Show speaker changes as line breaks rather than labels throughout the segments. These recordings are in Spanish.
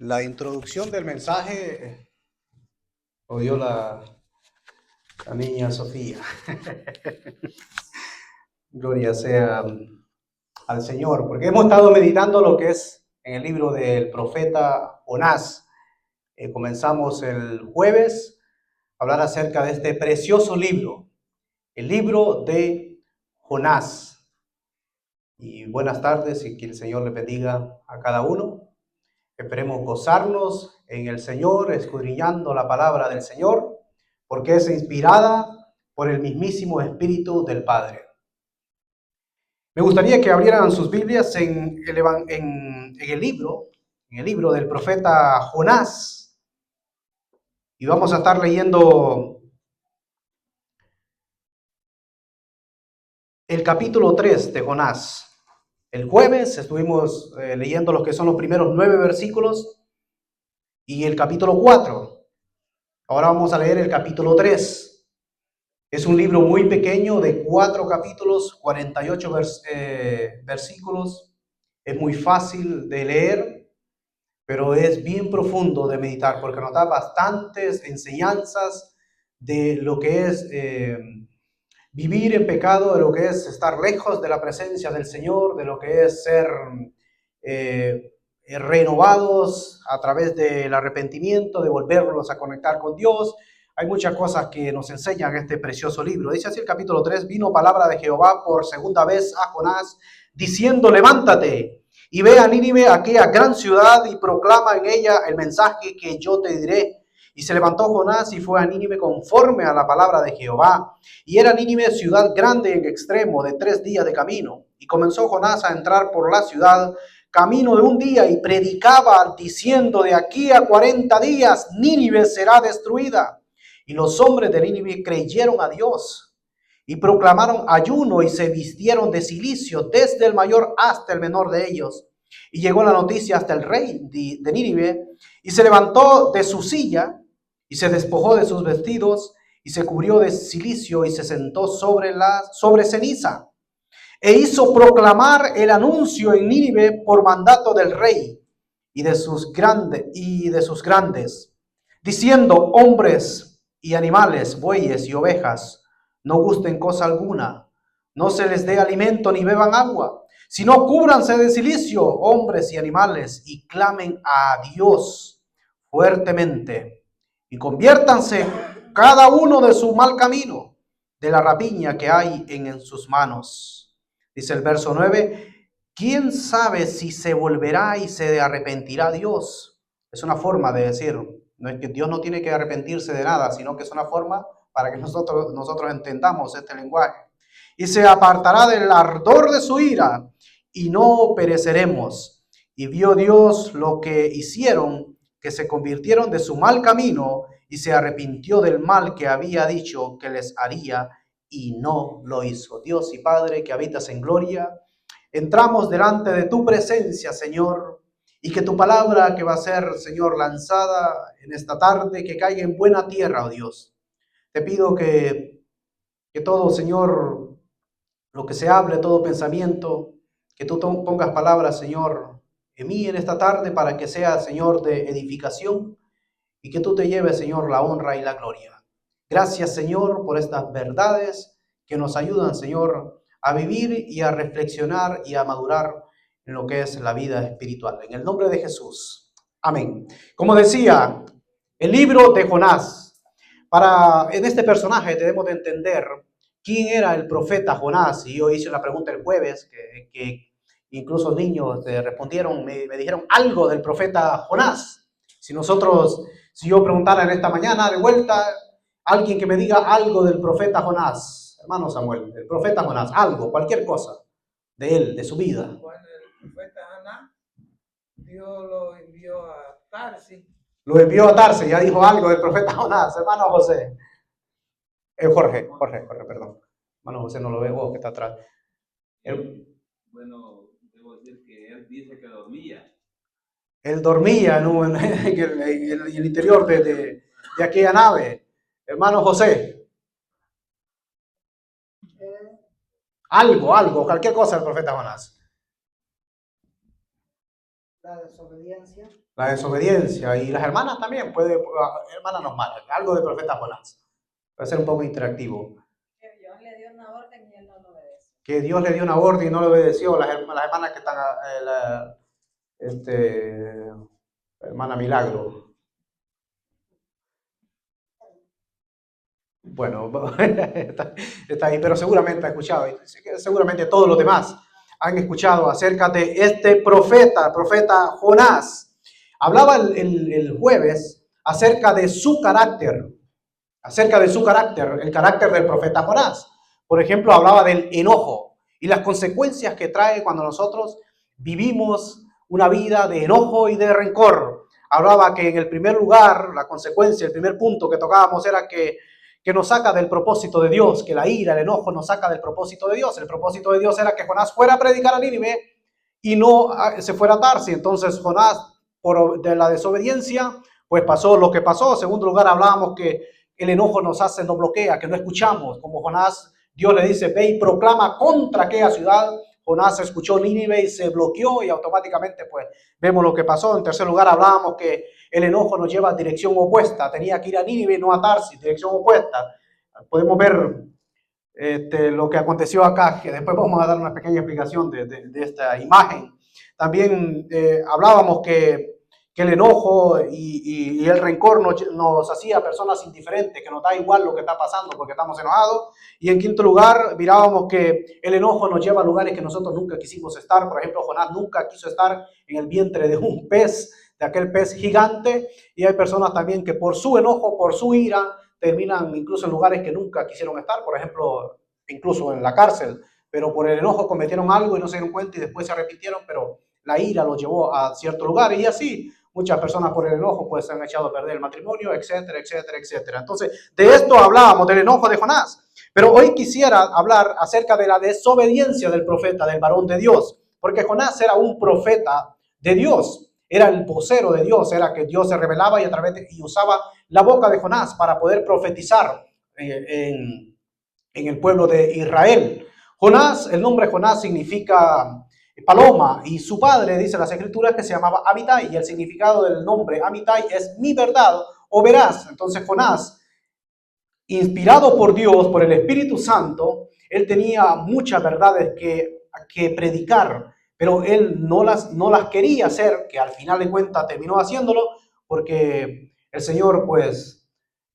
La introducción del mensaje lo dio la niña Sofía. Gloria sea al Señor, porque hemos estado meditando lo que es en el libro del profeta Jonás. Comenzamos el jueves a hablar acerca de este precioso libro, el libro de Jonás. Y buenas tardes y que el Señor le bendiga a cada uno. Esperemos gozarnos en el Señor, escudriñando la palabra del Señor, porque es inspirada por el mismísimo Espíritu del Padre. Me gustaría que abrieran sus Biblias en el libro del profeta Jonás, y vamos a estar leyendo el capítulo 3 de Jonás. El jueves estuvimos leyendo lo que son los primeros 9 versículos y el capítulo 4. Ahora vamos a leer el capítulo 3. Es un libro muy pequeño de 4 capítulos, 48 versículos. Es muy fácil de leer, pero es bien profundo de meditar porque nos da bastantes enseñanzas de lo que es vivir en pecado, de lo que es estar lejos de la presencia del Señor, de lo que es ser renovados a través del arrepentimiento, de volverlos a conectar con Dios. Hay muchas cosas que nos enseñan este precioso libro. Dice así el capítulo 3, vino palabra de Jehová por segunda vez a Jonás, diciendo, levántate y ve a Nínive, aquella gran ciudad, y proclama en ella el mensaje que yo te diré. Y se levantó Jonás y fue a Nínive conforme a la palabra de Jehová. Y era Nínive ciudad grande en extremo, de 3 días de camino. Y comenzó Jonás a entrar por la ciudad, camino de un día, y predicaba diciendo, de aquí a 40 días Nínive será destruida. Y los hombres de Nínive creyeron a Dios y proclamaron ayuno y se vistieron de cilicio, desde el mayor hasta el menor de ellos. Y llegó la noticia hasta el rey de Nínive, y se levantó de su silla y se despojó de sus vestidos y se cubrió de cilicio y se sentó sobre ceniza. E hizo proclamar el anuncio en Nínive por mandato del rey y de sus grandes, diciendo, hombres y animales, bueyes y ovejas, no gusten cosa alguna, no se les dé alimento ni beban agua, sino cúbranse de cilicio, hombres y animales, y clamen a Dios fuertemente, y conviértanse cada uno de su mal camino, de la rapiña que hay en sus manos. Dice el verso 9, ¿quién sabe si se volverá y se arrepentirá Dios? Es una forma de decir, no es que Dios no tiene que arrepentirse de nada, sino que es una forma para que nosotros entendamos este lenguaje. Y se apartará del ardor de su ira y no pereceremos. Y vio Dios lo que hicieron, que se convirtieron de su mal camino y se arrepintió del mal que había dicho que les haría y no lo hizo. Dios y Padre que habitas en gloria, entramos delante de tu presencia, Señor, y que tu palabra que va a ser, Señor, lanzada en esta tarde, que caiga en buena tierra, oh Dios. Te pido que todo, Señor, lo que se hable, todo pensamiento, que tú pongas palabras, Señor, en mí en esta tarde para que sea, Señor, de edificación y que tú te lleves, Señor, la honra y la gloria. Gracias, Señor, por estas verdades que nos ayudan, Señor, a vivir y a reflexionar y a madurar en lo que es la vida espiritual. En el nombre de Jesús. Amén. Como decía, el libro de Jonás. En este personaje debemos de entender quién era el profeta Jonás. Y yo hice una pregunta el jueves que incluso niños respondieron, me dijeron algo del profeta Jonás. Si yo preguntara en esta mañana de vuelta, alguien que me diga algo del profeta Jonás, hermano Samuel, el profeta Jonás, algo, cualquier cosa de él, de su vida.
Cuando el profeta Jonás, Dios lo envió a Tarsis.
Lo envió a Tarsis, ya dijo algo del profeta Jonás, hermano José. Jorge, perdón. Hermano José, no lo veo, que está atrás.
Bueno, debo decir que él dice que dormía.
Él dormía en el interior de aquella nave. Hermano José. Algo, cualquier cosa del profeta Jonás.
La desobediencia.
La desobediencia. Y las hermanas también, hermanas normales, algo de profeta Jonás. Puede ser un poco interactivo.
Que Dios le dio una orden y él no lo obedeció.
Que Dios le dio una orden y no le obedeció. Las hermanas que están, hermana Milagro. Bueno, está ahí, pero seguramente ha escuchado, seguramente todos los demás han escuchado acerca de este profeta Jonás. Hablaba el jueves acerca de su carácter, el carácter del profeta Jonás. Por ejemplo, hablaba del enojo y las consecuencias que trae cuando nosotros vivimos una vida de enojo y de rencor. Hablaba que en el primer lugar, la consecuencia, el primer punto que tocábamos era que nos saca del propósito de Dios, que la ira, el enojo nos saca del propósito de Dios. El propósito de Dios era que Jonás fuera a predicar a Nínive y no se fuera a Tarsis. Entonces Jonás, de la desobediencia, pues pasó lo que pasó. En segundo lugar, hablábamos que el enojo nos bloquea, que no escuchamos. Como Jonás, Dios le dice, ve y proclama contra aquella ciudad. Jonás escuchó Nínive y se bloqueó y automáticamente pues vemos lo que pasó. En tercer lugar, hablábamos que el enojo nos lleva a dirección opuesta. Tenía que ir a Nínive y no a Tarsis, dirección opuesta. Podemos ver lo que aconteció acá, que después vamos a dar una pequeña explicación de esta imagen. También hablábamos que el enojo y el rencor nos hacía personas indiferentes, que nos da igual lo que está pasando porque estamos enojados. Y en quinto lugar, mirábamos que el enojo nos lleva a lugares que nosotros nunca quisimos estar. Por ejemplo, Jonás nunca quiso estar en el vientre de un pez, de aquel pez gigante. Y hay personas también que por su enojo, por su ira, terminan incluso en lugares que nunca quisieron estar. Por ejemplo, incluso en la cárcel. Pero por el enojo cometieron algo y no se dieron cuenta y después se arrepintieron, pero la ira los llevó a cierto lugar. Y así muchas personas por el enojo pues se han echado a perder el matrimonio, etcétera, etcétera, etcétera. Entonces, de esto hablábamos, del enojo de Jonás. Pero hoy quisiera hablar acerca de la desobediencia del profeta, del varón de Dios. Porque Jonás era un profeta de Dios. Era el vocero de Dios. Era que Dios se revelaba y usaba la boca de Jonás para poder profetizar en el pueblo de Israel. Jonás, el nombre Jonás significa paloma, y su padre, dice las escrituras, que se llamaba Amitai, y el significado del nombre Amitai es mi verdad o veraz. Entonces Jonás, inspirado por Dios, por el Espíritu Santo, él tenía muchas verdades que predicar, pero él no las quería hacer, que al final de cuentas terminó haciéndolo, porque el Señor pues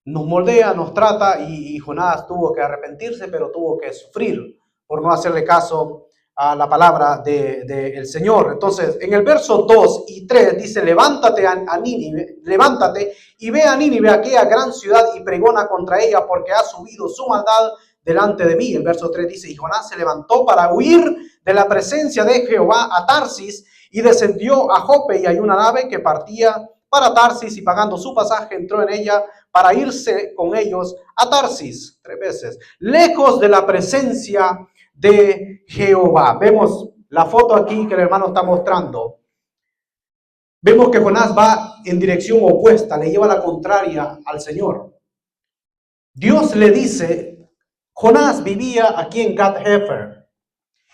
nos moldea, nos trata, y Jonás tuvo que arrepentirse, pero tuvo que sufrir por no hacerle caso a la palabra del Señor. Entonces, en el verso 2 y 3 dice, levántate a Nínive, levántate y ve a Nínive, aquella gran ciudad, y pregona contra ella, porque ha subido su maldad delante de mí. El verso 3 dice, y Jonás se levantó para huir de la presencia de Jehová a Tarsis, y descendió a Jope, y hay una nave que partía para Tarsis, y pagando su pasaje entró en ella para irse con ellos a Tarsis. 3 veces. Lejos de la presencia de Jehová. Vemos la foto aquí que el hermano está mostrando. Vemos que Jonás va en dirección opuesta, le lleva la contraria al Señor. Dios le dice, Jonás vivía aquí en Gath-Hefer,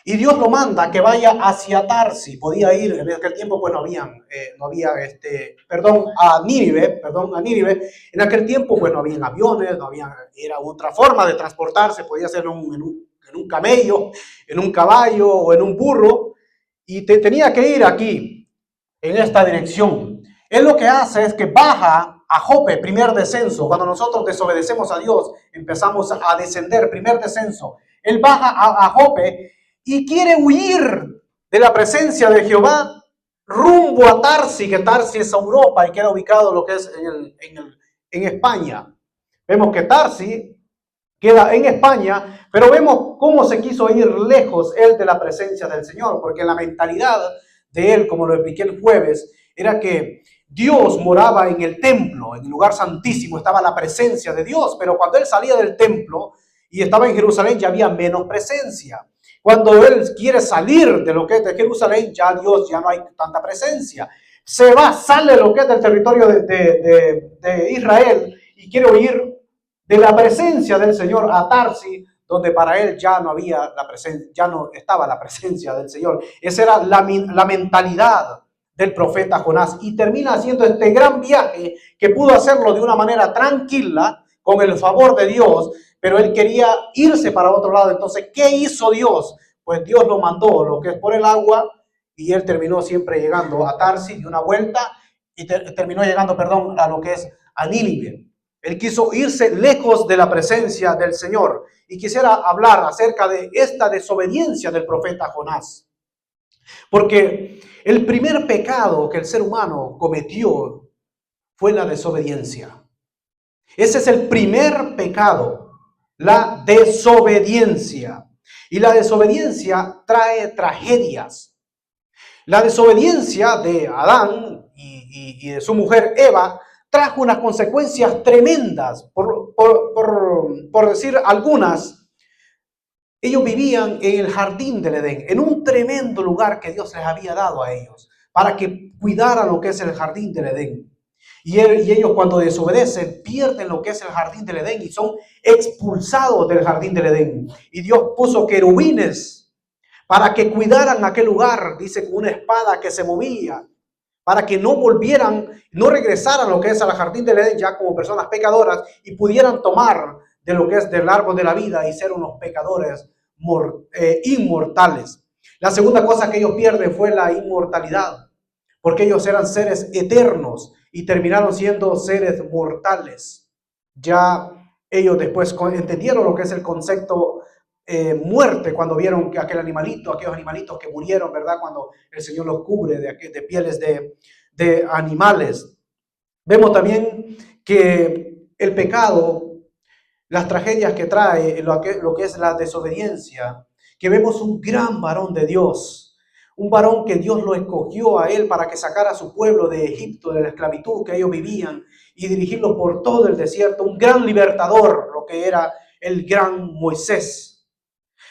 y Dios lo manda que vaya hacia Tarsis. Podía ir, en aquel tiempo pues a Nínive. En aquel tiempo pues no habían aviones, era otra forma de transportarse, podía ser en un camello, en un caballo o en un burro, y tenía que ir aquí, en esta dirección. Él lo que hace es que baja a Jope, primer descenso. Cuando nosotros desobedecemos a Dios, empezamos a descender, primer descenso. Él baja a Jope y quiere huir de la presencia de Jehová rumbo a Tarsis, que Tarsis es Europa y queda ubicado lo que es en España. Vemos que Tarsis queda en España, pero vemos cómo se quiso ir lejos él de la presencia del Señor, porque la mentalidad de él, como lo expliqué el jueves, era que Dios moraba en el templo, en el lugar santísimo estaba la presencia de Dios, pero cuando él salía del templo y estaba en Jerusalén ya había menos presencia. Cuando él quiere salir de lo que es de Jerusalén, ya no hay tanta presencia. Sale de lo que es del territorio de Israel y quiere huir de la presencia del Señor a Tarsis, donde para él ya no había la presencia, ya no estaba la presencia del Señor. Esa era la mentalidad del profeta Jonás y termina haciendo este gran viaje que pudo hacerlo de una manera tranquila, con el favor de Dios, pero él quería irse para otro lado. Entonces, ¿qué hizo Dios? Pues Dios lo mandó, lo que es por el agua, y él terminó siempre llegando a Tarsis de una vuelta y terminó llegando, perdón, a lo que es a Nínive. Él quiso irse lejos de la presencia del Señor. Y quisiera hablar acerca de esta desobediencia del profeta Jonás. Porque el primer pecado que el ser humano cometió fue la desobediencia. Ese es el primer pecado, la desobediencia. Y la desobediencia trae tragedias. La desobediencia de Adán y de su mujer Eva trajo unas consecuencias tremendas. Por decir algunas, ellos vivían en el jardín del Edén, en un tremendo lugar que Dios les había dado a ellos, para que cuidaran lo que es el jardín del Edén. Y ellos cuando desobedecen pierden lo que es el jardín del Edén y son expulsados del jardín del Edén. Y Dios puso querubines para que cuidaran aquel lugar, dice, con una espada que se movía, para que no volvieran, no regresaran lo que es al jardín del Edén ya como personas pecadoras y pudieran tomar de lo que es del árbol de la vida y ser unos pecadores inmortales. La segunda cosa que ellos pierden fue la inmortalidad, porque ellos eran seres eternos y terminaron siendo seres mortales. Ya ellos después entendieron lo que es el concepto muerte cuando vieron que aquellos animalitos que murieron, ¿verdad? Cuando el Señor los cubre de pieles de animales. Vemos también que el pecado, las tragedias que trae, lo que es la desobediencia, que vemos un gran varón de Dios, un varón que Dios lo escogió a él para que sacara a su pueblo de Egipto, de la esclavitud que ellos vivían, y dirigirlo por todo el desierto, un gran libertador, lo que era el gran Moisés.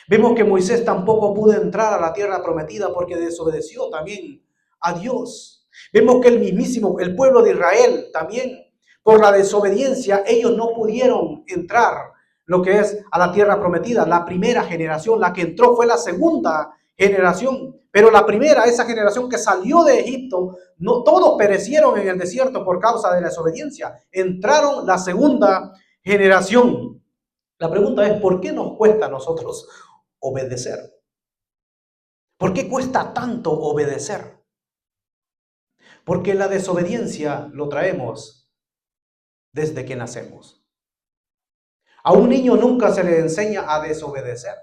Vemos que Moisés tampoco pudo entrar a la tierra prometida porque desobedeció también a Dios. Vemos que el pueblo de Israel también, por la desobediencia, ellos no pudieron entrar lo que es a la tierra prometida. La primera generación, la que entró, fue la segunda generación. Pero la primera, esa generación que salió de Egipto, no todos perecieron en el desierto por causa de la desobediencia. Entraron la segunda generación. La pregunta es, ¿por qué nos cuesta a nosotros obedecer? ¿Por qué cuesta tanto obedecer? Porque la desobediencia lo traemos desde que nacemos. A un niño nunca se le enseña a desobedecer,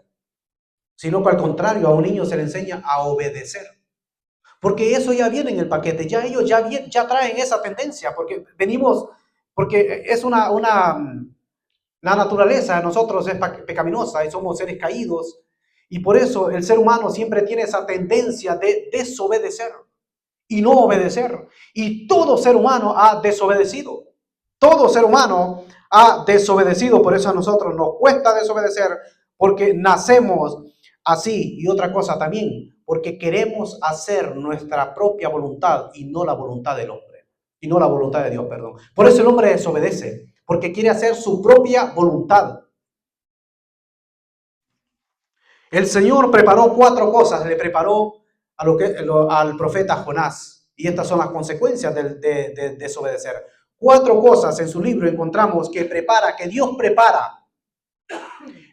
sino que al contrario, a un niño se le enseña a obedecer. Porque eso ya viene en el paquete, ya ellos ya traen esa tendencia, porque es la naturaleza de nosotros es pecaminosa y somos seres caídos. Y por eso el ser humano siempre tiene esa tendencia de desobedecer y no obedecer. Y todo ser humano ha desobedecido. Todo ser humano ha desobedecido. Por eso a nosotros nos cuesta desobedecer, porque nacemos así. Y otra cosa también, porque queremos hacer nuestra propia voluntad y no la voluntad del hombre. Y no la voluntad de Dios, perdón. Por eso el hombre desobedece, porque quiere hacer su propia voluntad. El Señor preparó 4 cosas, le preparó al profeta Jonás. Y estas son las consecuencias de desobedecer. 4 cosas en su libro encontramos que Dios prepara.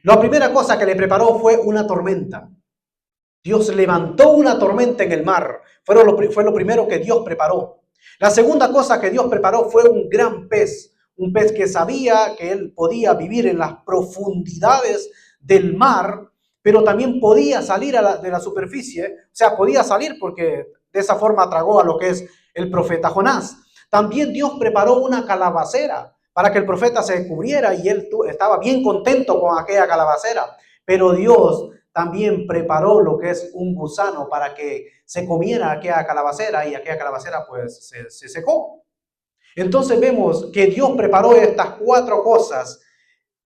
La primera cosa que le preparó fue una tormenta. Dios levantó una tormenta en el mar. Fue lo primero que Dios preparó. La segunda cosa que Dios preparó fue un gran pez. Un pez que sabía que él podía vivir en las profundidades del mar, pero también podía salir de la superficie. O sea, podía salir porque de esa forma tragó a lo que es el profeta Jonás. También Dios preparó una calabacera para que el profeta se cubriera y él estaba bien contento con aquella calabacera. Pero Dios también preparó lo que es un gusano para que se comiera aquella calabacera y aquella calabacera pues se secó. Entonces vemos que Dios preparó estas 4 cosas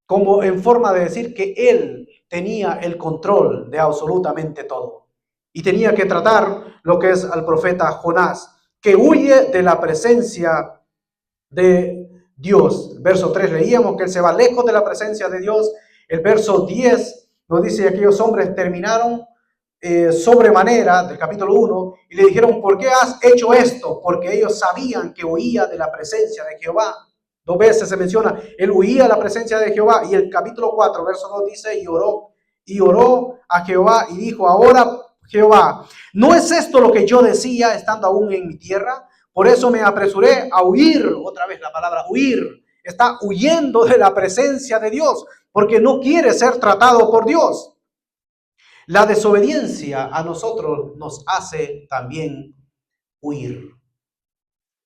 como en forma de decir que Él tenía el control de absolutamente todo. Y tenía que tratar lo que es al profeta Jonás, que huye de la presencia de Dios. Verso 3 leíamos que él se va lejos de la presencia de Dios. El verso 10 nos dice que aquellos hombres terminaron sobremanera, del capítulo 1, y le dijeron, ¿por qué has hecho esto? Porque ellos sabían que huía de la presencia de Jehová. 2 veces se menciona, él huía de la presencia de Jehová. Y el capítulo 4, verso 2 dice, y oró a Jehová y dijo, ahora Jehová, ¿no es esto lo que yo decía estando aún en mi tierra? Por eso me apresuré a huir, otra vez la palabra huir, está huyendo de la presencia de Dios, porque no quiere ser tratado por Dios. La desobediencia a nosotros nos hace también huir.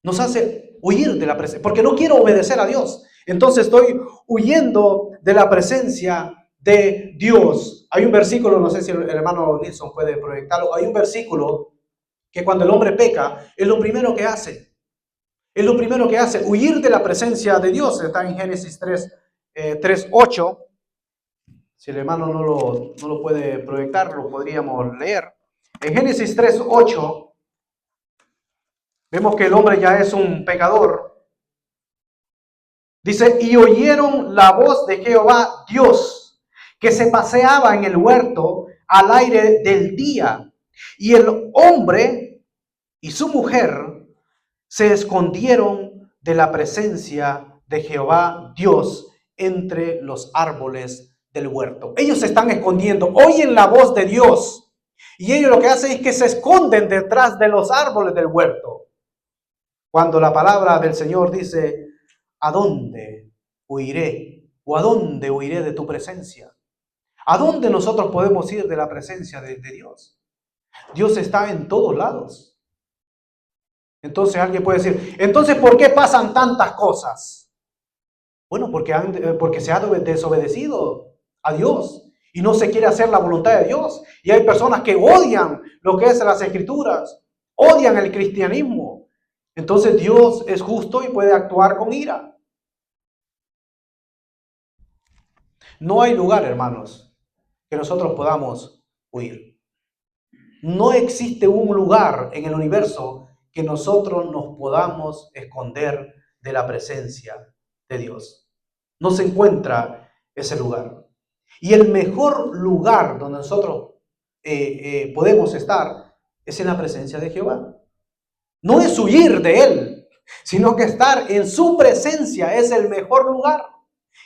Nos hace huir de la presencia, porque no quiero obedecer a Dios. Entonces estoy huyendo de la presencia de Dios. Hay un versículo, no sé si el hermano Nilsson puede proyectarlo, hay un versículo que cuando el hombre peca, es lo primero que hace. Es lo primero que hace, huir de la presencia de Dios. Está en Génesis 3:8. Si el hermano no lo puede proyectar, lo podríamos leer. En Génesis 3:8 vemos que el hombre ya es un pecador. Dice, y oyeron la voz de Jehová Dios, que se paseaba en el huerto al aire del día. Y el hombre y su mujer se escondieron de la presencia de Jehová Dios entre los árboles del huerto. Ellos se están escondiendo, oyen la voz de Dios y ellos lo que hacen es que se esconden detrás de los árboles del huerto. Cuando la palabra del Señor dice, ¿a dónde huiré? ¿O a dónde huiré de tu presencia? ¿A dónde nosotros podemos ir de la presencia de Dios? Dios está en todos lados. Entonces alguien puede decir, entonces ¿por qué pasan tantas cosas? Bueno, porque se ha desobedecido a Dios y no se quiere hacer la voluntad de Dios. Y hay personas que odian lo que es las Escrituras, odian el cristianismo. Entonces Dios es justo y puede actuar con ira. No hay lugar, hermanos, que nosotros podamos huir. No existe un lugar en el universo que nosotros nos podamos esconder de la presencia de Dios. No se encuentra ese lugar. Y el mejor lugar donde nosotros podemos estar es en la presencia de Jehová. No es huir de Él, sino que estar en su presencia es el mejor lugar.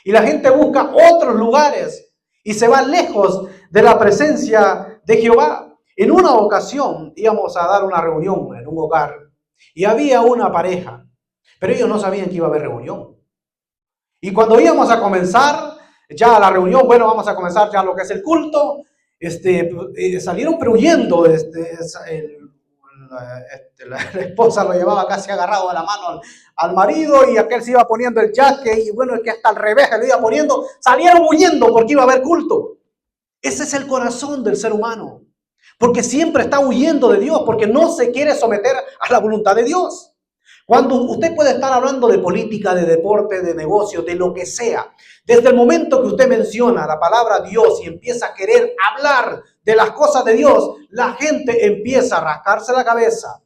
Y la gente busca otros lugares y se va lejos de la presencia de Jehová. En una ocasión íbamos a dar una reunión en un hogar y había una pareja, pero ellos no sabían que iba a haber reunión. Y cuando íbamos a comenzar ya la reunión, bueno, vamos a comenzar ya lo que es el culto, salieron pero huyendo, la esposa lo llevaba casi agarrado de la mano al marido y aquel se iba poniendo el jaque y bueno, el que hasta al revés se lo iba poniendo, salieron huyendo porque iba a haber culto. Ese es el corazón del ser humano. Porque siempre está huyendo de Dios, porque no se quiere someter a la voluntad de Dios. Cuando usted puede estar hablando de política, de deporte, de negocio, de lo que sea, desde el momento que usted menciona la palabra Dios y empieza a querer hablar de las cosas de Dios, la gente empieza a rascarse la cabeza,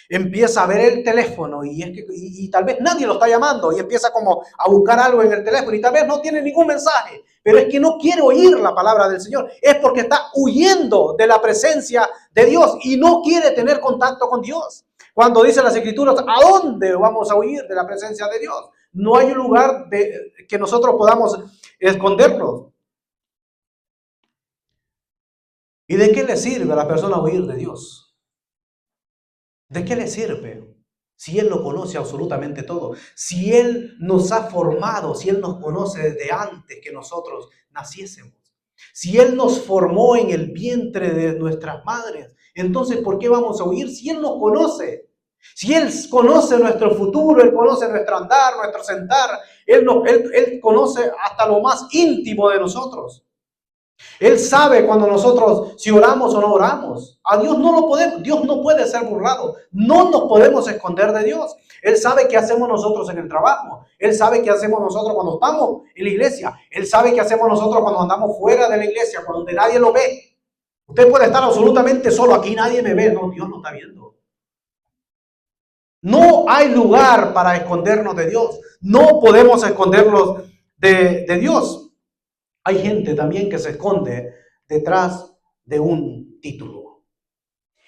empieza a ver el teléfono y tal vez nadie lo está llamando y empieza como a buscar algo en el teléfono y tal vez no tiene ningún mensaje, pero es que no quiere oír la palabra del Señor, es porque está huyendo de la presencia de Dios y no quiere tener contacto con Dios. Cuando dice las Escrituras, ¿a dónde vamos a huir de la presencia de Dios? No hay un lugar que nosotros podamos escondernos. ¿Y de qué le sirve a la persona huir de Dios? ¿De qué le sirve? Si Él lo conoce absolutamente todo, si Él nos ha formado, si Él nos conoce desde antes que nosotros naciésemos, si Él nos formó en el vientre de nuestras madres, entonces ¿por qué vamos a huir si Él nos conoce? Si Él conoce nuestro futuro, Él conoce nuestro andar, nuestro sentar, Él conoce hasta lo más íntimo de nosotros. Él sabe cuando nosotros, si oramos o no oramos. A Dios no lo podemos, Dios no puede ser burlado. No nos podemos esconder de Dios. Él sabe qué hacemos nosotros en el trabajo. Él sabe qué hacemos nosotros cuando estamos en la iglesia. Él sabe qué hacemos nosotros cuando andamos fuera de la iglesia, cuando nadie lo ve. Usted puede estar absolutamente solo, aquí nadie me ve. No, Dios no está viendo. No hay lugar para escondernos de Dios. No podemos escondernos de Dios. Hay gente también que se esconde detrás de un título.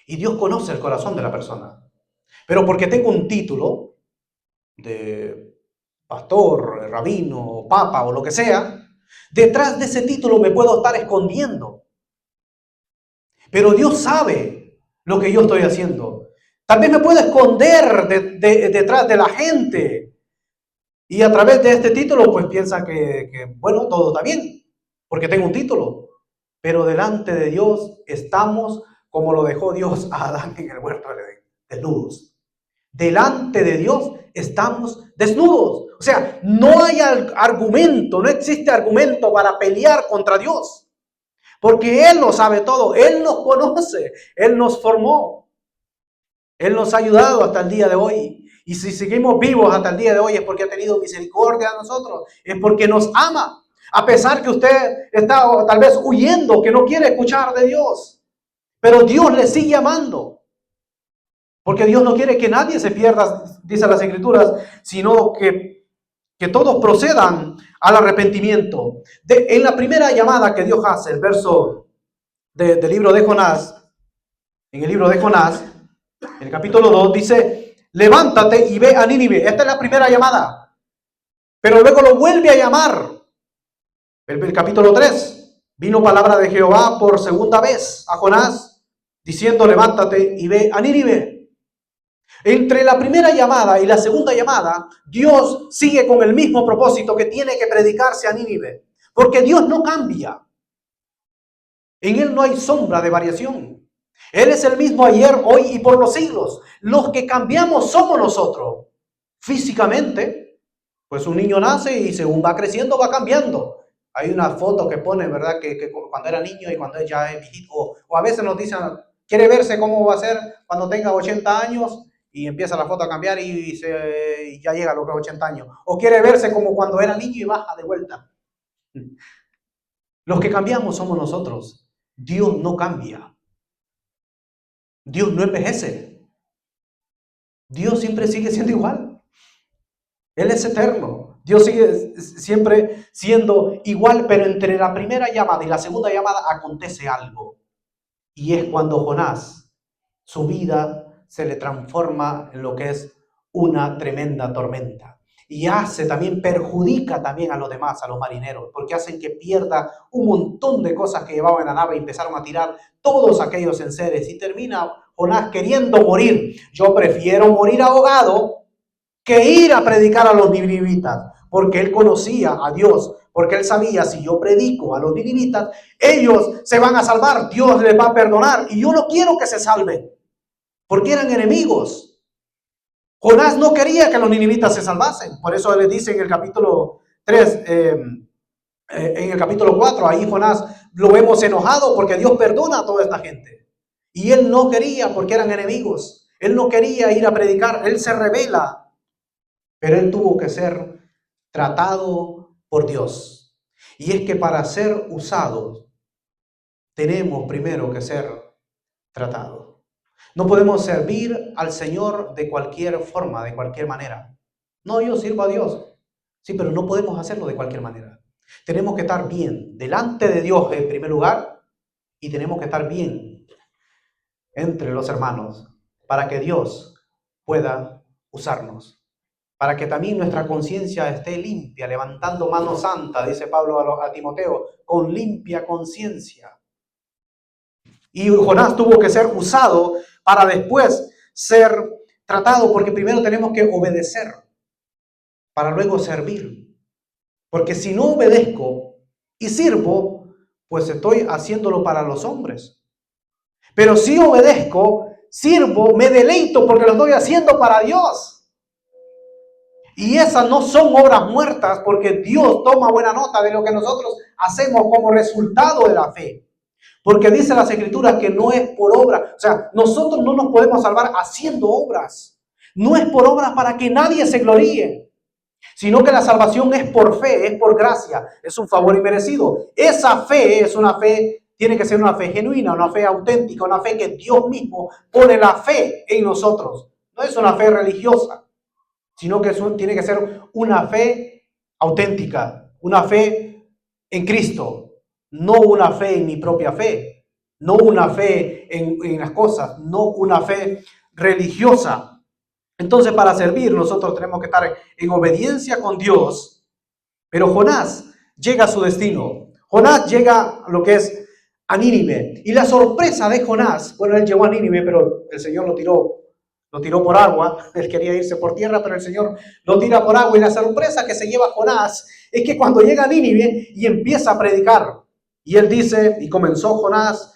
Y Dios conoce el corazón de la persona. Pero porque tengo un título de pastor, rabino, papa o lo que sea, detrás de ese título me puedo estar escondiendo. Pero Dios sabe lo que yo estoy haciendo. Tal vez me puedo esconder detrás de la gente. Y a través de este título, pues piensa bueno, todo está bien, porque tengo un título. Pero delante de Dios estamos como lo dejó Dios a Adán en el huerto del Edén, desnudos. Delante de Dios estamos desnudos. O sea, no hay argumento, no existe argumento para pelear contra Dios. Porque Él lo sabe todo, Él nos conoce, Él nos formó. Él nos ha ayudado hasta el día de hoy. Y si seguimos vivos hasta el día de hoy es porque ha tenido misericordia de nosotros. Es porque nos ama. A pesar que usted está tal vez huyendo, que no quiere escuchar de Dios. Pero Dios le sigue amando. Porque Dios no quiere que nadie se pierda, dice las Escrituras, sino que todos procedan al arrepentimiento. En la primera llamada que Dios hace, el verso del libro de Jonás, en el libro de Jonás, en el capítulo 2, dice, levántate y ve a Nínive. Esta es la primera llamada. Pero luego lo vuelve a llamar. El capítulo 3, vino palabra de Jehová por segunda vez a Jonás, diciendo, levántate y ve a Nínive. Entre la primera llamada y la segunda llamada, Dios sigue con el mismo propósito, que tiene que predicarse a Nínive. Porque Dios no cambia. En Él no hay sombra de variación. Él es el mismo ayer, hoy y por los siglos. Los que cambiamos somos nosotros. Físicamente, pues un niño nace y según va creciendo va cambiando. Hay una foto que pone, ¿verdad? Que cuando era niño y cuando ya es viejito. O a veces nos dicen, quiere verse cómo va a ser cuando tenga 80 años. Y empieza la foto a cambiar y ya llega a los 80 años. O quiere verse como cuando era niño y baja de vuelta. Los que cambiamos somos nosotros. Dios no cambia. Dios no envejece. Dios siempre sigue siendo igual. Él es eterno. Dios sigue siempre siendo igual, pero entre la primera llamada y la segunda llamada acontece algo. Y es cuando Jonás, su vida se le transforma en lo que es una tremenda tormenta. Y perjudica también a los demás, a los marineros, porque hacen que pierda un montón de cosas que llevaban en la nave y empezaron a tirar todos aquellos enseres. Y termina Jonás queriendo morir. Yo prefiero morir ahogado que ir a predicar a los ninivitas, porque él conocía a Dios, porque él sabía, si yo predico a los ninivitas, ellos se van a salvar, Dios les va a perdonar, y yo no quiero que se salven, porque eran enemigos. Jonás no quería que los ninivitas se salvasen, por eso le dice en el capítulo 3, en el capítulo 4, ahí Jonás lo vemos enojado porque Dios perdona a toda esta gente. Y él no quería porque eran enemigos. Él no quería ir a predicar, él se rebela. Pero él tuvo que ser tratado por Dios. Y es que para ser usados, tenemos primero que ser tratados. No podemos servir al Señor de cualquier forma, de cualquier manera. No, yo sirvo a Dios. Sí, pero no podemos hacerlo de cualquier manera. Tenemos que estar bien delante de Dios en primer lugar y tenemos que estar bien entre los hermanos para que Dios pueda usarnos. Para que también nuestra conciencia esté limpia, levantando mano santa, dice Pablo a Timoteo, con limpia conciencia. Y Jonás tuvo que ser usado para después ser tratado, porque primero tenemos que obedecer para luego servir. Porque si no obedezco y sirvo, pues estoy haciéndolo para los hombres. Pero si obedezco, sirvo, me deleito porque lo estoy haciendo para Dios. Y esas no son obras muertas, porque Dios toma buena nota de lo que nosotros hacemos como resultado de la fe. Porque dice las Escrituras que no es por obra. O sea, nosotros no nos podemos salvar haciendo obras. No es por obras para que nadie se gloríe, sino que la salvación es por fe, es por gracia, es un favor inmerecido. Esa fe es una fe, tiene que ser una fe genuina, una fe auténtica, una fe que Dios mismo pone la fe en nosotros. No es una fe religiosa, sino que tiene que ser una fe auténtica, una fe en Cristo, no una fe en mi propia fe. no una fe en las cosas, no una fe religiosa. Entonces, para servir, nosotros tenemos que estar en obediencia con Dios. Pero Jonás llega a su destino. Jonás llega a lo que es a Nínive. Y la sorpresa de Jonás, bueno, él llegó a Nínive, pero el Señor lo tiró por agua. Él quería irse por tierra, pero el Señor lo tira por agua. Y la sorpresa que se lleva Jonás es que cuando llega a Nínive y empieza a predicar, y él dice, y comenzó Jonás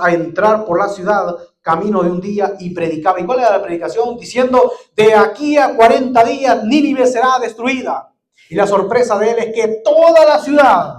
a entrar por la ciudad camino de un día y predicaba. ¿Y cuál era la predicación? Diciendo, de aquí a 40 días Nínive será destruida. Y la sorpresa de él es que toda la ciudad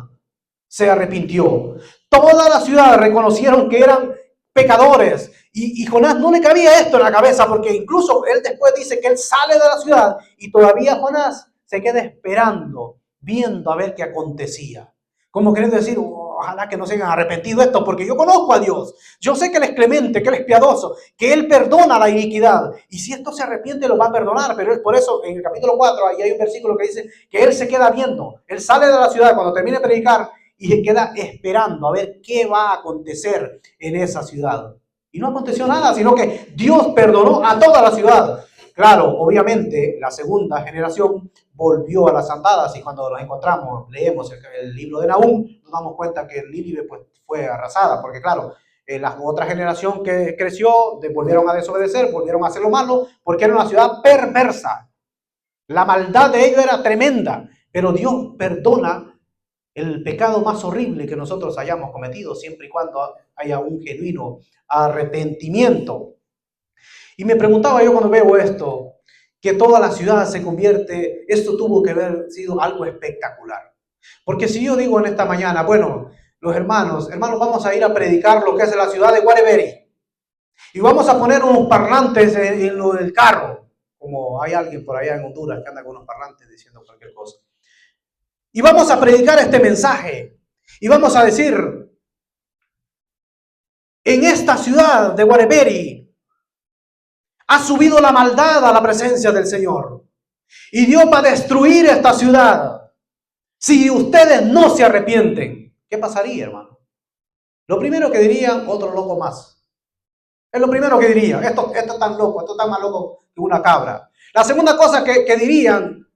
se arrepintió. Toda la ciudad reconocieron que eran pecadores. Y Jonás no le cabía esto en la cabeza, porque incluso él después dice que él sale de la ciudad y todavía Jonás se queda esperando, viendo a ver qué acontecía. Como queriendo decir, ojalá que no se hayan arrepentido esto, porque yo conozco a Dios. Yo sé que Él es clemente, que Él es piadoso, que Él perdona la iniquidad. Y si esto se arrepiente, lo va a perdonar. Pero es por eso, en el capítulo 4, ahí hay un versículo que dice que Él se queda viendo. Él sale de la ciudad cuando termine de predicar y se queda esperando a ver qué va a acontecer en esa ciudad. Y no aconteció nada, sino que Dios perdonó a toda la ciudad. Claro, obviamente, la segunda generación volvió a las andadas y cuando nos encontramos, leemos el libro de Nahum, nos damos cuenta que Nínive pues, fue arrasada, porque claro, la otra generación que creció, volvieron a desobedecer, volvieron a hacer lo malo, porque era una ciudad perversa. La maldad de ellos era tremenda, pero Dios perdona el pecado más horrible que nosotros hayamos cometido, siempre y cuando haya un genuino arrepentimiento. Y me preguntaba yo cuando veo esto, que toda la ciudad se convierte, esto tuvo que haber sido algo espectacular. Porque si yo digo en esta mañana, bueno, los hermanos, vamos a ir a predicar lo que es la ciudad de Guareberry. Y vamos a poner unos parlantes en lo del carro, como hay alguien por allá en Honduras que anda con unos parlantes diciendo cualquier cosa. Y vamos a predicar este mensaje. Y vamos a decir, en esta ciudad de Guareberry, ha subido la maldad a la presencia del Señor. Y Dios va a destruir esta ciudad. Si ustedes no se arrepienten, ¿qué pasaría, hermano? Lo primero que dirían, otro loco más. Es lo primero que diría. Esto es tan loco, esto está más loco que una cabra. La segunda cosa que dirían,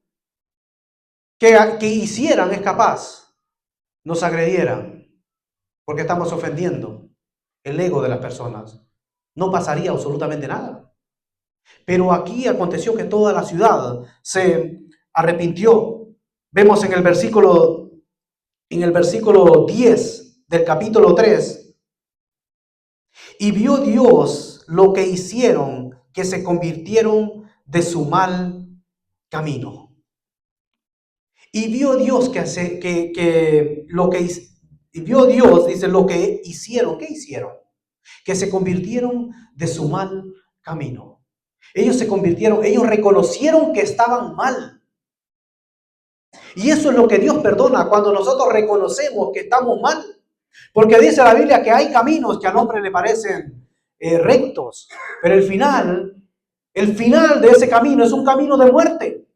que hicieran es capaz, nos agredieran, porque estamos ofendiendo el ego de las personas. No pasaría absolutamente nada. Pero aquí aconteció que toda la ciudad se arrepintió. Vemos en el versículo 10 del capítulo 3. Y vio Dios lo que hicieron, que se convirtieron de su mal camino. Y vio Dios vio Dios, dice, lo que hicieron. ¿Qué hicieron? Que se convirtieron de su mal camino. Ellos reconocieron que estaban mal. Y eso es lo que Dios perdona cuando nosotros reconocemos que estamos mal. Porque dice la Biblia que hay caminos que al hombre le parecen rectos, pero el final de ese camino es un camino de muerte.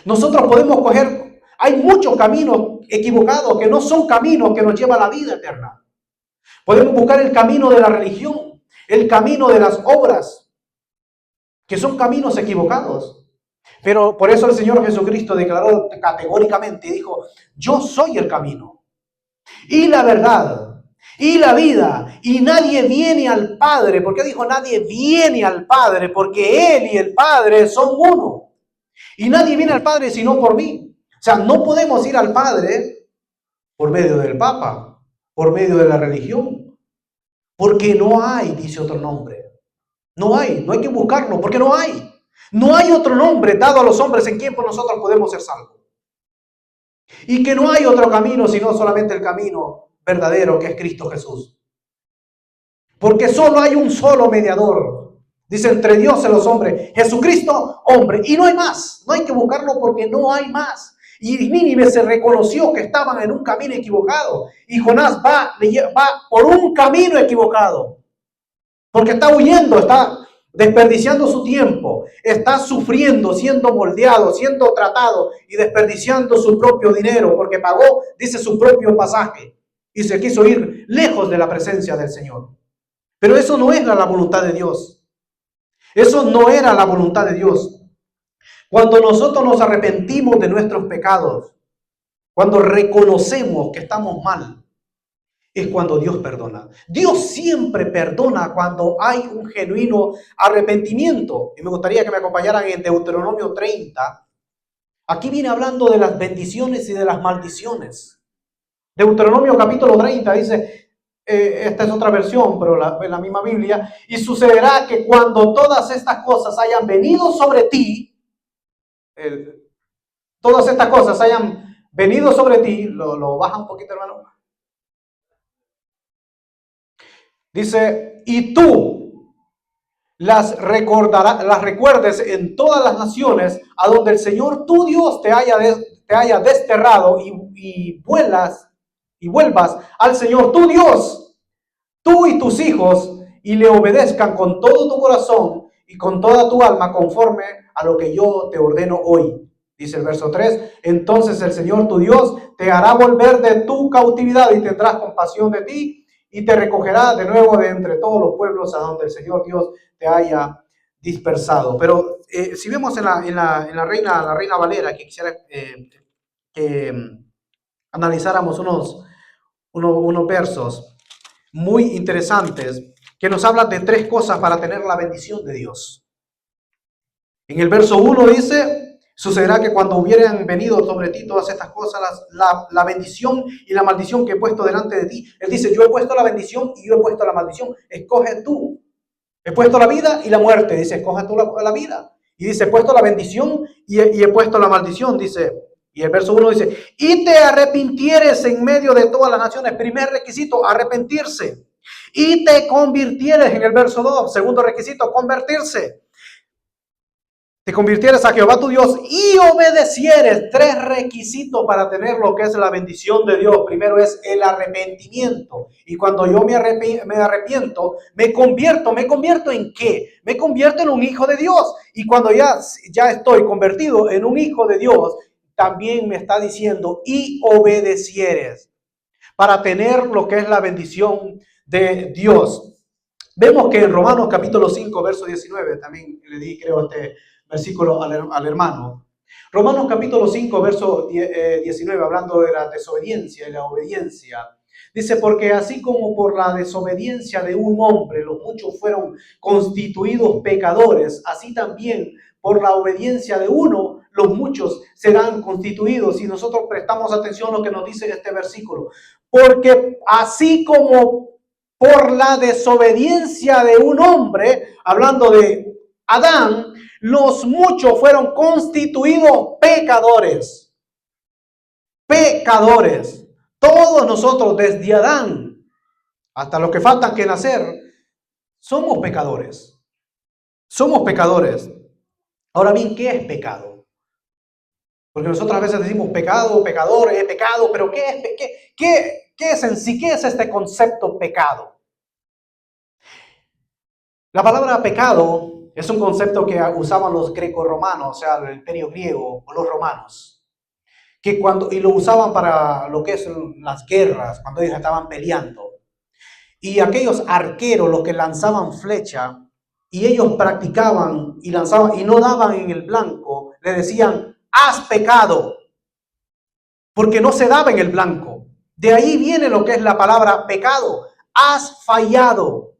Nosotros podemos hay muchos caminos equivocados que no son caminos que nos llevan a la vida eterna. Podemos buscar el camino de la religión, el camino de las obras, que son caminos equivocados. Pero por eso el Señor Jesucristo declaró categóricamente y dijo, yo soy el camino y la verdad y la vida, y nadie viene al Padre. ¿Por qué dijo nadie viene al Padre? Porque Él y el Padre son uno. Y nadie viene al Padre sino por mí. O sea, no podemos ir al Padre por medio del Papa, por medio de la religión, porque no hay, dice otro nombre. No hay que buscarlo, porque no hay. No hay otro nombre dado a los hombres en quien por nosotros podemos ser salvos. Y que no hay otro camino sino solamente el camino verdadero, que es Cristo Jesús. Porque solo hay un solo mediador, dice, entre Dios y los hombres, Jesucristo, hombre. Y no hay más, no hay que buscarlo porque no hay más. Y Nínive se reconoció que estaban en un camino equivocado. Y Jonás va por un camino equivocado. Porque está huyendo, está desperdiciando su tiempo, está sufriendo, siendo moldeado, siendo tratado y desperdiciando su propio dinero porque pagó, dice, su propio pasaje. y se quiso ir lejos de la presencia del Señor. Pero eso no era la voluntad de Dios. Eso no era la voluntad de Dios. Cuando nosotros nos arrepentimos de nuestros pecados, cuando reconocemos que estamos mal, es cuando Dios perdona. Dios siempre perdona cuando hay un genuino arrepentimiento. Y me gustaría que me acompañaran en Deuteronomio 30. Aquí viene hablando de las bendiciones y de las maldiciones. Deuteronomio capítulo 30 dice, esta es otra versión, pero en la misma Biblia, y sucederá que cuando todas estas cosas hayan venido sobre ti, todas estas cosas hayan venido sobre ti, lo baja un poquito, hermano. Dice, y tú las recuerdes en todas las naciones a donde el Señor tu Dios te haya desterrado y vuelvas al Señor tu Dios, tú y tus hijos, y le obedezcan con todo tu corazón y con toda tu alma conforme a lo que yo te ordeno hoy. Dice el verso 3, entonces el Señor tu Dios te hará volver de tu cautividad y tendrás compasión de ti y te recogerá de nuevo de entre todos los pueblos a donde el Señor Dios te haya dispersado. Pero si vemos en la Reina Valera, que quisiera que analizáramos unos versos muy interesantes que nos hablan de tres cosas para tener la bendición de Dios. En el verso 1 dice, sucederá que cuando hubieran venido sobre ti todas estas cosas, la bendición y la maldición que he puesto delante de ti. Él dice, yo he puesto la bendición y yo he puesto la maldición. Escoge tú. He puesto la vida y la muerte. Dice, escoge tú la vida. Y dice, he puesto la bendición y he puesto la maldición. Dice, y el verso 1 dice, y te arrepintieres en medio de todas las naciones. Primer requisito, arrepentirse. Y te convirtieres en el verso 2. Segundo requisito, convertirse. Te convirtieres a Jehová tu Dios y obedecieres. Tres requisitos para tener lo que es la bendición de Dios. Primero es el arrepentimiento. Y cuando yo me arrepiento, ¿me convierto en qué? Me convierto en un hijo de Dios. Y cuando ya estoy convertido en un hijo de Dios, también me está diciendo y obedecieres. Para tener lo que es la bendición de Dios. Vemos que en Romanos capítulo 5, verso 19, también le di creo este versículo al hermano. Romanos capítulo 5, verso 19, hablando de la desobediencia y la obediencia. Dice, porque así como por la desobediencia de un hombre los muchos fueron constituidos pecadores, así también por la obediencia de uno los muchos serán constituidos. Y nosotros prestamos atención a lo que nos dice este versículo. Porque así como por la desobediencia de un hombre, hablando de Adán, los muchos fueron constituidos pecadores. Pecadores. Todos nosotros, desde Adán hasta los que faltan que nacer, somos pecadores. Somos pecadores. Ahora bien, ¿qué es pecado? Porque nosotros a veces decimos pecado, pecador, pecado, pero ¿qué es en sí? ¿Qué es este concepto pecado? La palabra pecado es un concepto que usaban los greco-romanos, o sea, el imperio griego o los romanos, y lo usaban para lo que es las guerras, cuando ellos estaban peleando. Y aquellos arqueros, los que lanzaban flecha, y ellos practicaban y lanzaban y no daban en el blanco, le decían, has pecado, porque no se daba en el blanco. De ahí viene lo que es la palabra pecado, has fallado.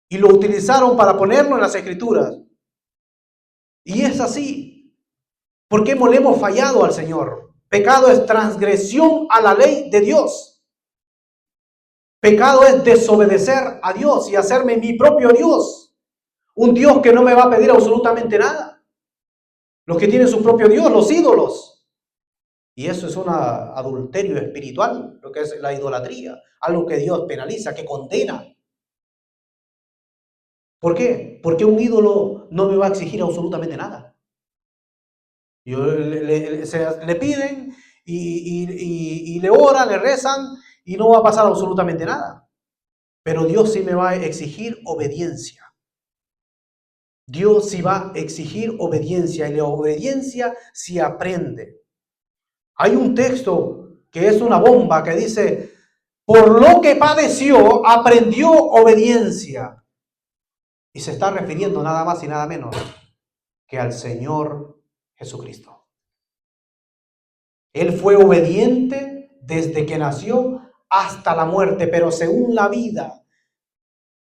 Y lo utilizaron para ponerlo en las escrituras. Y es así. ¿Por qué le hemos fallado al Señor? Pecado es transgresión a la ley de Dios. Pecado es desobedecer a Dios y hacerme mi propio Dios. Un Dios que no me va a pedir absolutamente nada. Los que tienen su propio Dios, los ídolos. Y eso es un adulterio espiritual, lo que es la idolatría. Algo que Dios penaliza, que condena. ¿Por qué? Porque un ídolo no me va a exigir absolutamente nada. Le piden y le oran, le rezan y no va a pasar absolutamente nada. Pero Dios sí me va a exigir obediencia. Dios sí va a exigir obediencia y la obediencia se aprende. Hay un texto que es una bomba que dice, por lo que padeció, aprendió obediencia. Y se está refiriendo nada más y nada menos que al Señor Jesucristo. Él fue obediente desde que nació hasta la muerte, pero según la vida,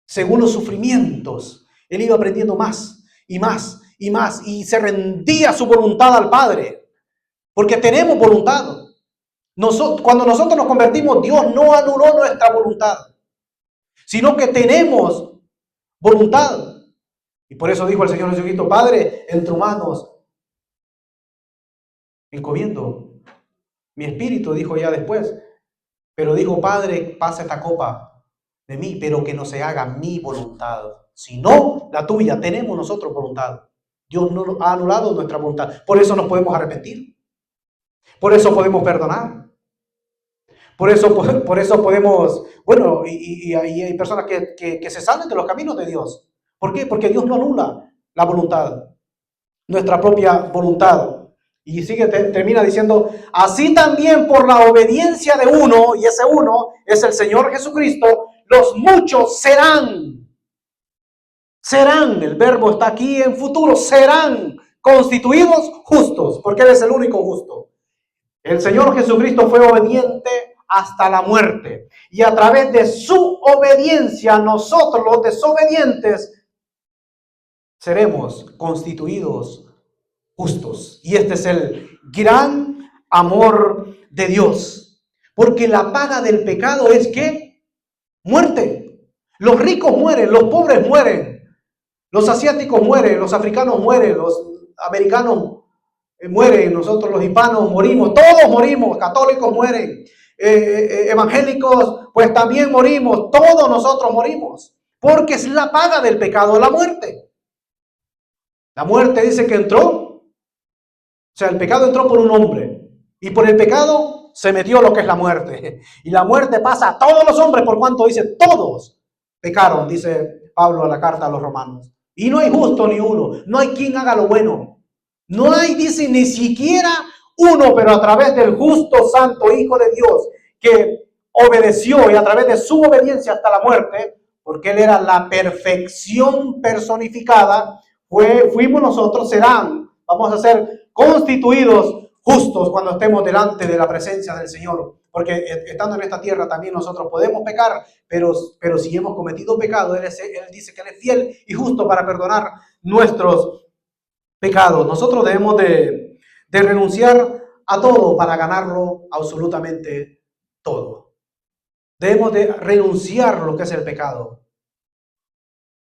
según los sufrimientos, él iba aprendiendo más y más y más y se rendía su voluntad al Padre, porque tenemos voluntad. Cuando nosotros nos convertimos, Dios no anuló nuestra voluntad, sino que tenemos voluntad. Y por eso dijo el Señor Jesucristo: Padre, en tus manos encomiendo mi espíritu, dijo ya después. Pero dijo: Padre, pasa esta copa de mí, pero que no se haga mi voluntad, sino la tuya. Tenemos nosotros voluntad. Dios no ha anulado nuestra voluntad. Por eso nos podemos arrepentir. Por eso podemos perdonar. Por eso podemos, bueno, y hay personas que se salen de los caminos de Dios. ¿Por qué? Porque Dios no anula la voluntad, nuestra propia voluntad. Y termina diciendo: así también por la obediencia de uno, y ese uno es el Señor Jesucristo, los muchos serán, el verbo está aquí en futuro, serán constituidos justos, porque Él es el único justo. El Señor Jesucristo fue obediente hasta la muerte, y a través de su obediencia nosotros los desobedientes seremos constituidos justos. Y este es el gran amor de Dios, porque la paga del pecado es ¿qué? Muerte. Los ricos mueren, los pobres mueren, los asiáticos mueren, los africanos mueren, los americanos mueren, nosotros los hispanos morimos, todos morimos, católicos mueren, evangélicos pues también morimos, todos nosotros morimos, porque es la paga del pecado, la muerte. La muerte dice que entró, o sea, el pecado entró por un hombre, y por el pecado se metió lo que es la muerte. Y la muerte pasa a todos los hombres, por cuanto dice: todos pecaron, dice Pablo a la carta a los romanos. Y no hay justo ni uno, no hay quien haga lo bueno. No hay, dice, ni siquiera uno, pero a través del justo, santo Hijo de Dios, que obedeció, y a través de su obediencia hasta la muerte, porque Él era la perfección personificada, fuimos nosotros, vamos a ser constituidos justos cuando estemos delante de la presencia del Señor. Porque estando en esta tierra también nosotros podemos pecar, pero si hemos cometido pecado, Él dice que Él es fiel y justo para perdonar nuestros pecados. Nosotros debemos de renunciar a todo para ganarlo absolutamente todo. Debemos de renunciar a lo que es el pecado,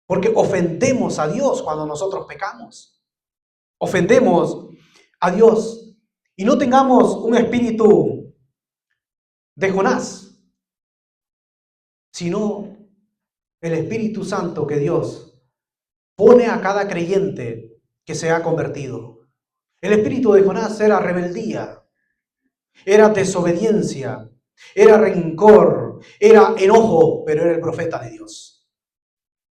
porque ofendemos a Dios cuando nosotros pecamos. Ofendemos a Dios. Y no tengamos un espíritu de Jonás, sino el Espíritu Santo que Dios pone a cada creyente que se ha convertido. El espíritu de Jonás era rebeldía, era desobediencia, era rencor, era enojo, pero era el profeta de Dios.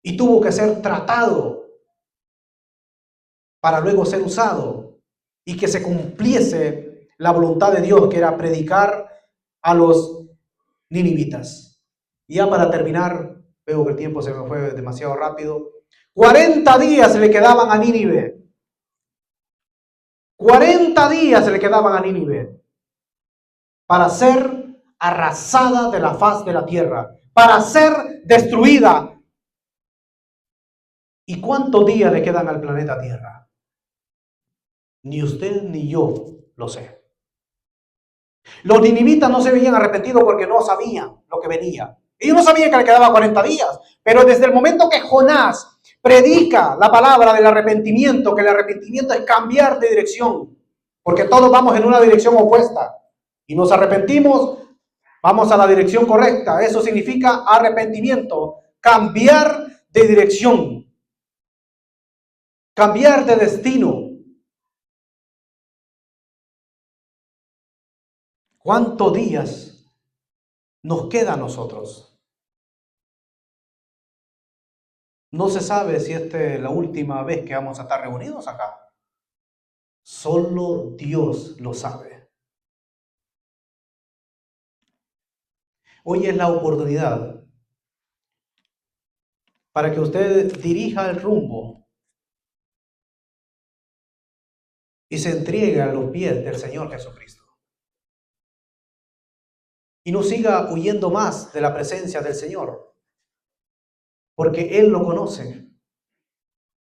Y tuvo que ser tratado para luego ser usado y que se cumpliese la voluntad de Dios, que era predicar a los ninivitas. Y ya para terminar, veo que el tiempo se me fue demasiado rápido. 40 días le quedaban a Nínive. 40 días le quedaban a Nínive para ser arrasada de la faz de la tierra, para ser destruida. ¿Y cuántos días le quedan al planeta Tierra? Ni usted ni yo lo sé. Los ninivitas no se veían arrepentidos porque no sabían lo que venía. Ellos no sabían que le quedaba 40 días, pero desde el momento que Jonás predica la palabra del arrepentimiento, que el arrepentimiento es cambiar de dirección, porque todos vamos en una dirección opuesta y nos arrepentimos, vamos a la dirección correcta. Eso significa arrepentimiento, cambiar de dirección, cambiar de destino. ¿Cuántos días nos queda a nosotros? No se sabe si esta es la última vez que vamos a estar reunidos acá. Solo Dios lo sabe. Hoy es la oportunidad para que usted dirija el rumbo y se entregue a los pies del Señor Jesucristo. Y no siga huyendo más de la presencia del Señor, porque Él lo conoce.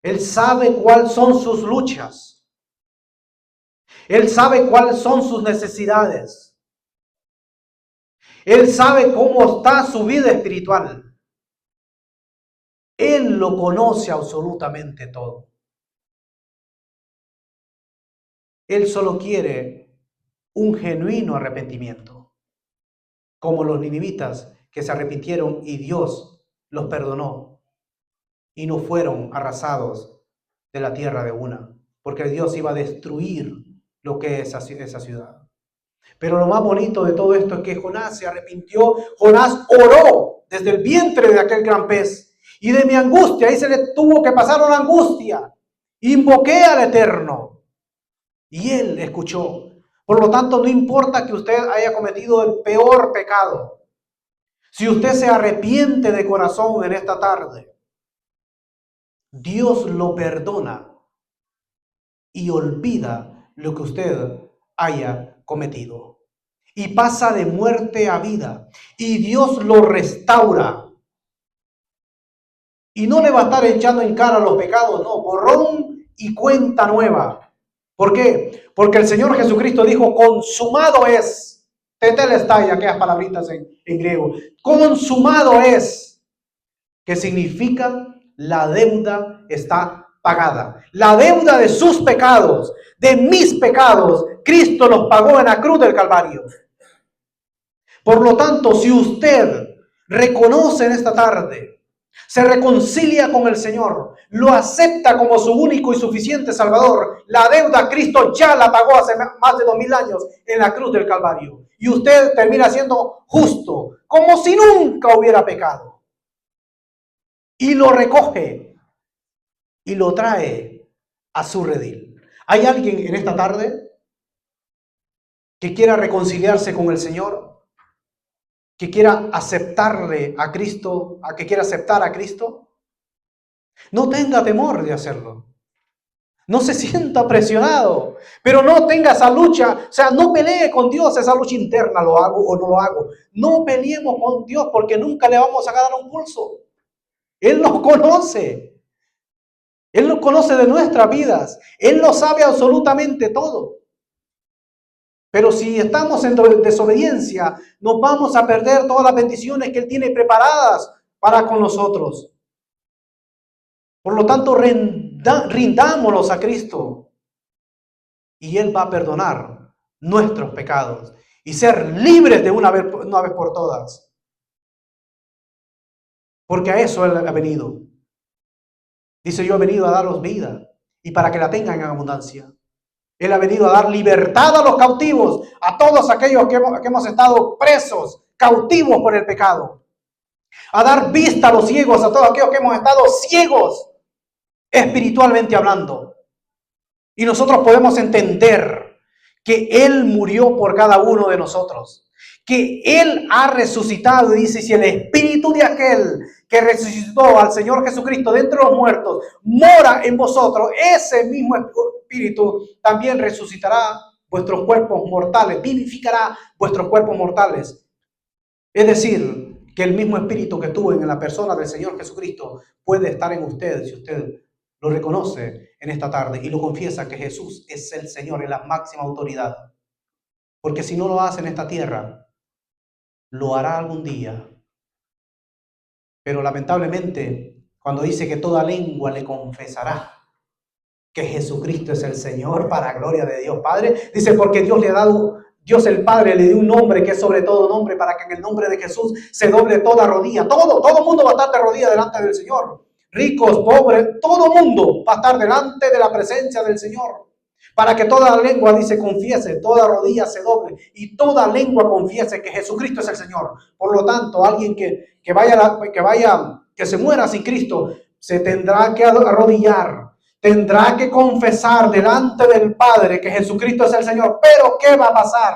Él sabe cuáles son sus luchas. Él sabe cuáles son sus necesidades. Él sabe cómo está su vida espiritual. Él lo conoce absolutamente todo. Él solo quiere un genuino arrepentimiento, como los ninivitas que se arrepintieron y Dios los perdonó y no fueron arrasados de la tierra de una, porque Dios iba a destruir lo que es esa ciudad. Pero lo más bonito de todo esto es que Jonás se arrepintió. Jonás oró desde el vientre de aquel gran pez. Y de mi angustia, ahí se le tuvo que pasar una angustia. Invoqué al Eterno. Y Él escuchó. Por lo tanto, no importa que usted haya cometido el peor pecado. Si usted se arrepiente de corazón en esta tarde, Dios lo perdona y olvida lo que usted haya cometido. Y pasa de muerte a vida. Y Dios lo restaura. Y no le va a estar echando en cara los pecados, no, borrón y cuenta nueva. ¿Por qué? Porque el Señor Jesucristo dijo, consumado es. Tetelestai, aquellas palabritas en griego. Consumado es. Que significa la deuda está pagada. La deuda de sus pecados, de mis pecados, Cristo los pagó en la cruz del Calvario. Por lo tanto, si usted reconoce en esta tarde, se reconcilia con el Señor, lo acepta como su único y suficiente Salvador, la deuda Cristo ya la pagó hace más de 2000 años en la cruz del Calvario. Y usted termina siendo justo, como si nunca hubiera pecado. Y lo recoge y lo trae a su redil. ¿Hay alguien en esta tarde que quiera reconciliarse con el Señor? Que quiera aceptarle a Cristo, que quiera aceptar a Cristo? No tenga temor de hacerlo. No se sienta presionado, pero no tenga esa lucha, o sea, no pelee con Dios esa lucha interna, lo hago o no lo hago. No peleemos con Dios porque nunca le vamos a ganar un pulso. Él nos conoce. Él nos conoce de nuestras vidas. Él lo sabe absolutamente todo. Pero si estamos en desobediencia, nos vamos a perder todas las bendiciones que Él tiene preparadas para con nosotros. Por lo tanto, rindámonos a Cristo y Él va a perdonar nuestros pecados y ser libres de una vez por todas. Porque a eso Él ha venido. Dice, yo he venido a daros vida y para que la tengan en abundancia. Él ha venido a dar libertad a los cautivos, a todos aquellos que hemos estado presos, cautivos por el pecado. A dar vista a los ciegos, a todos aquellos que hemos estado ciegos, espiritualmente hablando. Y nosotros podemos entender que Él murió por cada uno de nosotros. Que Él ha resucitado y dice, si el espíritu de aquel que resucitó al Señor Jesucristo de entre los muertos mora en vosotros, ese mismo espíritu también resucitará vuestros cuerpos mortales, vivificará vuestros cuerpos mortales. Es decir, que el mismo espíritu que estuvo en la persona del Señor Jesucristo puede estar en usted si usted lo reconoce en esta tarde y lo confiesa que Jesús es el Señor, es la máxima autoridad. Porque si no lo hace en esta tierra, lo hará algún día. Pero lamentablemente, cuando dice que toda lengua le confesará que Jesucristo es el Señor para gloria de Dios Padre, dice porque Dios le ha dado, Dios el Padre le dio un nombre que es sobre todo nombre para que en el nombre de Jesús se doble toda rodilla. Todo mundo va a estar de rodilla delante del Señor. Ricos, pobres, todo mundo va a estar delante de la presencia del Señor. Para que toda lengua, dice, confiese, toda rodilla se doble y toda lengua confiese que Jesucristo es el Señor. Por lo tanto, alguien que se muera sin Cristo, se tendrá que arrodillar, tendrá que confesar delante del Padre que Jesucristo es el Señor. Pero ¿qué va a pasar?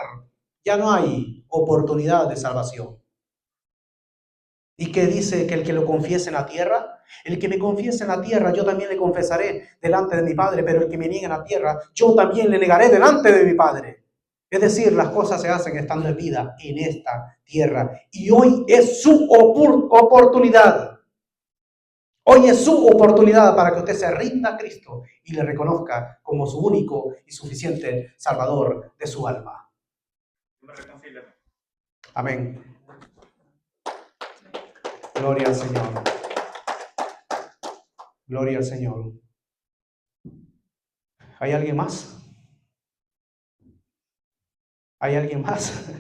Ya no hay oportunidad de salvación. ¿Y qué dice? Que el que lo confiese en la tierra, el que me confiese en la tierra, yo también le confesaré delante de mi Padre, pero el que me niegue en la tierra, yo también le negaré delante de mi Padre. Es decir, las cosas se hacen estando en vida en esta tierra. Y hoy es su oportunidad. Hoy es su oportunidad para que usted se rinda a Cristo y le reconozca como su único y suficiente Salvador de su alma. Amén. Gloria al Señor. Gloria al Señor. ¿Hay alguien más? ¿Hay alguien más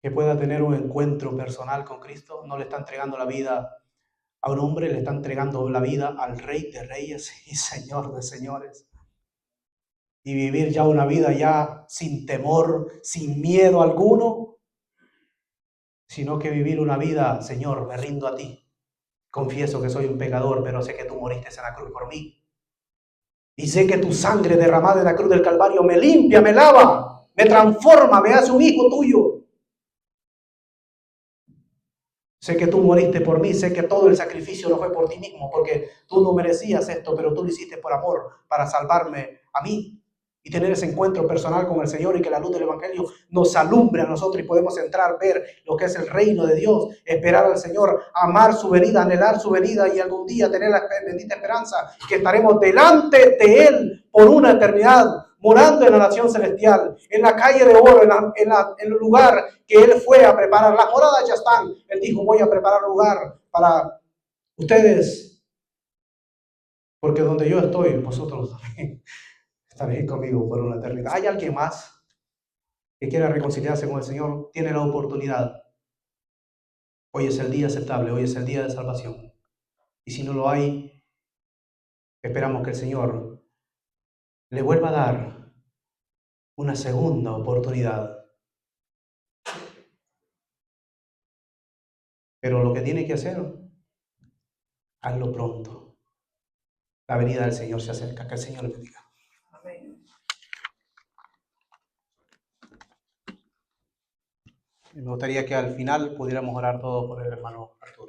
que pueda tener un encuentro personal con Cristo? No le está entregando la vida a un hombre, le está entregando la vida al Rey de Reyes y Señor de Señores. Y vivir ya una vida ya sin temor, sin miedo alguno, sino que vivir una vida, Señor, me rindo a ti. Confieso que soy un pecador, pero sé que tú moriste en la cruz por mí. Y sé que tu sangre derramada en la cruz del Calvario me limpia, me lava, me transforma, me hace un hijo tuyo. Sé que tú moriste por mí, sé que todo el sacrificio no fue por ti mismo, porque tú no merecías esto, pero tú lo hiciste por amor, para salvarme a mí. Y tener ese encuentro personal con el Señor y que la luz del Evangelio nos alumbre a nosotros y podemos entrar, ver lo que es el reino de Dios, esperar al Señor, amar su venida, anhelar su venida y algún día tener la bendita esperanza que estaremos delante de Él por una eternidad, morando en la nación celestial, en la calle de oro, en el lugar que Él fue a preparar. Las moradas ya están. Él dijo, voy a preparar lugar para ustedes, porque donde yo estoy, vosotros también estaréis conmigo por una eternidad. ¿Hay alguien más que quiera reconciliarse con el Señor? Tiene la oportunidad. Hoy es el día aceptable, hoy es el día de salvación. Y si no lo hay, esperamos que el Señor le vuelva a dar una segunda oportunidad. Pero lo que tiene que hacer, hazlo pronto. La venida del Señor se acerca. Que el Señor le bendiga.
Amén.
Me gustaría que al final pudiéramos orar todos por el hermano Arturo.